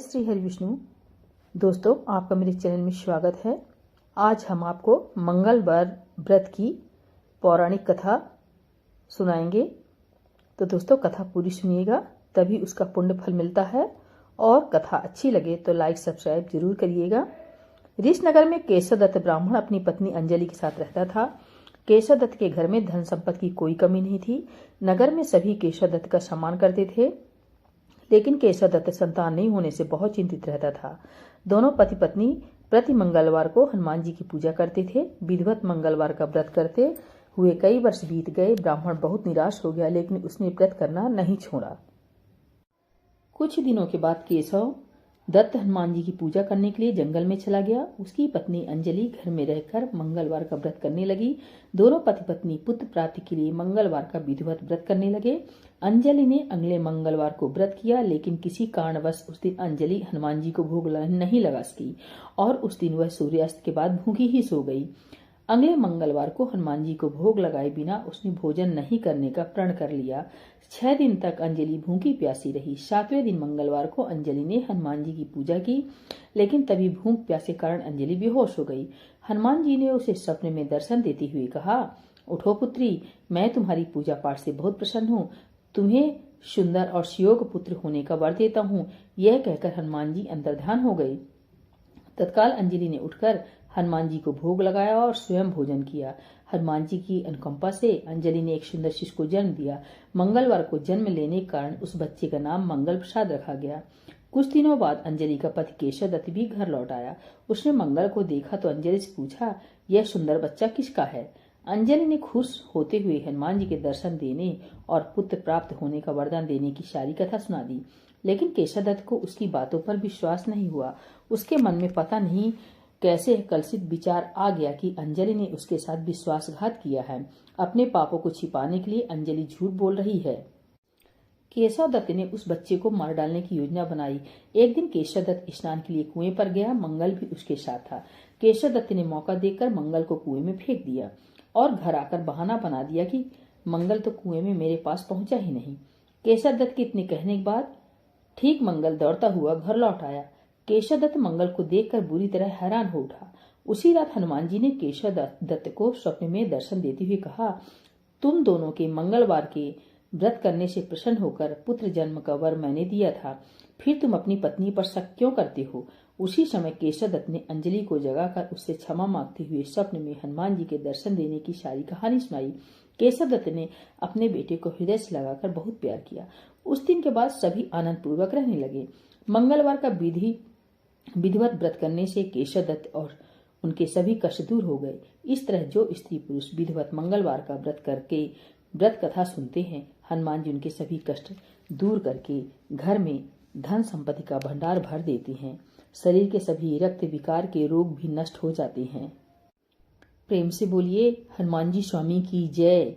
श्री हरि विष्णु। दोस्तों, आपका मेरे चैनल में स्वागत है। आज हम आपको मंगलवार व्रत की पौराणिक कथा सुनाएंगे। तो दोस्तों, कथा पूरी सुनिएगा, तभी उसका पुण्य फल मिलता है। और कथा अच्छी लगे तो लाइक सब्सक्राइब जरूर करिएगा। ऋषनगर में केशव दत्त ब्राह्मण अपनी पत्नी अंजलि के साथ रहता था। केशव दत्त के घर में धन संपत्ति की कोई कमी नहीं थी। नगर में सभी केशव दत्त का सम्मान करते थे, लेकिन केशव दत्त संतान नहीं होने से बहुत चिंतित रहता था। दोनों पति पत्नी प्रति मंगलवार को हनुमान जी की पूजा करते थे। विधिवत मंगलवार का व्रत करते हुए कई वर्ष बीत गए। ब्राह्मण बहुत निराश हो गया, लेकिन उसने व्रत करना नहीं छोड़ा। कुछ दिनों के बाद केशव दत्त हनुमान जी की पूजा करने के लिए जंगल में चला गया। उसकी पत्नी अंजलि घर में रहकर मंगलवार का व्रत करने लगी। दोनों पति पत्नी पुत्र प्राप्ति के लिए मंगलवार का विधिवत व्रत करने लगे। अंजलि ने अगले मंगलवार को व्रत किया, लेकिन किसी कारणवश उस दिन अंजलि हनुमान जी को भोग नहीं लगा सकी और उस दिन वह सूर्यास्त के बाद भूखी ही सो गई। अगले मंगलवार को हनुमान जी को भोग लगाए बिना उसने भोजन नहीं करने का प्रण कर लिया। 6 दिन तक अंजलि भूखी प्यासी रही। 7वें दिन मंगलवार को अंजलि ने हनुमान जी की पूजा की, लेकिन तभी भूख प्यास के कारण अंजलि बेहोश हो गई। हनुमान जी ने उसे सपने में दर्शन देते हुए कहा, उठो पुत्री, मैं तुम्हारी पूजा पाठ से बहुत प्रसन्न हूँ। तुम्हें सुंदर और सुयोग पुत्र होने का वर देता हूँ। यह कहकर हनुमान जी अंतर्ध्यान हो गए। तत्काल अंजलि ने उठकर हनुमान जी को भोग लगाया और स्वयं भोजन किया। हनुमान जी की अनुकंपा से अंजलि ने एक सुंदर शिशु को जन्म दिया। मंगलवार को जन्म लेने के कारण उस बच्चे का नाम मंगल प्रसाद रखा गया। कुछ दिनों बाद अंजलि का पति केशव दत्त भी घर लौट आया। उसने मंगल को देखा तो अंजलि से पूछा, यह सुंदर बच्चा किसका है? अंजलि ने खुश होते हुए हनुमान जी के दर्शन देने और पुत्र प्राप्त होने का वरदान देने की सारी कथा सुना दी, लेकिन केशव दत्त को उसकी बातों पर विश्वास नहीं हुआ। उसके मन में पता नहीं कैसे कलुषित विचार आ गया कि अंजलि ने उसके साथ विश्वासघात किया है। अपने पापों को छिपाने के लिए अंजलि झूठ बोल रही है। केशव दत्त ने उस बच्चे को मार डालने की योजना बनाई। एक दिन केशव दत्त स्नान के लिए कुएं पर गया। मंगल भी उसके साथ था। केशव दत्त ने मौका देखकर मंगल को कुएं में फेंक दिया और घर आकर बहाना बना दिया कि मंगल तो कुएं में मेरे पास पहुंचा ही नहीं। केशव दत्त के इतने कहने के बाद ठीक मंगल दौड़ता हुआ घर लौट आया। केशव दत्त मंगल को देखकर बुरी तरह हैरान हो उठा। उसी रात हनुमान जी ने केशव दत्त को स्वप्न में दर्शन देते हुए कहा, तुम दोनों के मंगलवार के व्रत करने से प्रसन्न होकर पुत्र जन्म का वर मैंने दिया था, फिर तुम अपनी पत्नी पर शक क्यों करते हो? उसी समय केशव दत्त ने अंजलि को जगाकर उससे क्षमा मांगते हुए स्वप्न में हनुमान जी के दर्शन देने की सारी कहानी सुनाई। केशव दत्त ने अपने बेटे को हृदय से लगाकर बहुत प्यार किया। उस दिन के बाद सभी आनंद पूर्वक रहने लगे। मंगलवार का विधिवत व्रत करने से केशव दत्त और उनके सभी कष्ट दूर हो गए। इस तरह जो स्त्री पुरुष विधिवत मंगलवार का व्रत करके व्रत कथा सुनते हैं, हनुमान जी उनके सभी कष्ट दूर करके घर में धन संपत्ति का भंडार भर देते हैं। शरीर के सभी रक्त विकार के रोग भी नष्ट हो जाते हैं। प्रेम से बोलिए हनुमान जी स्वामी की जय।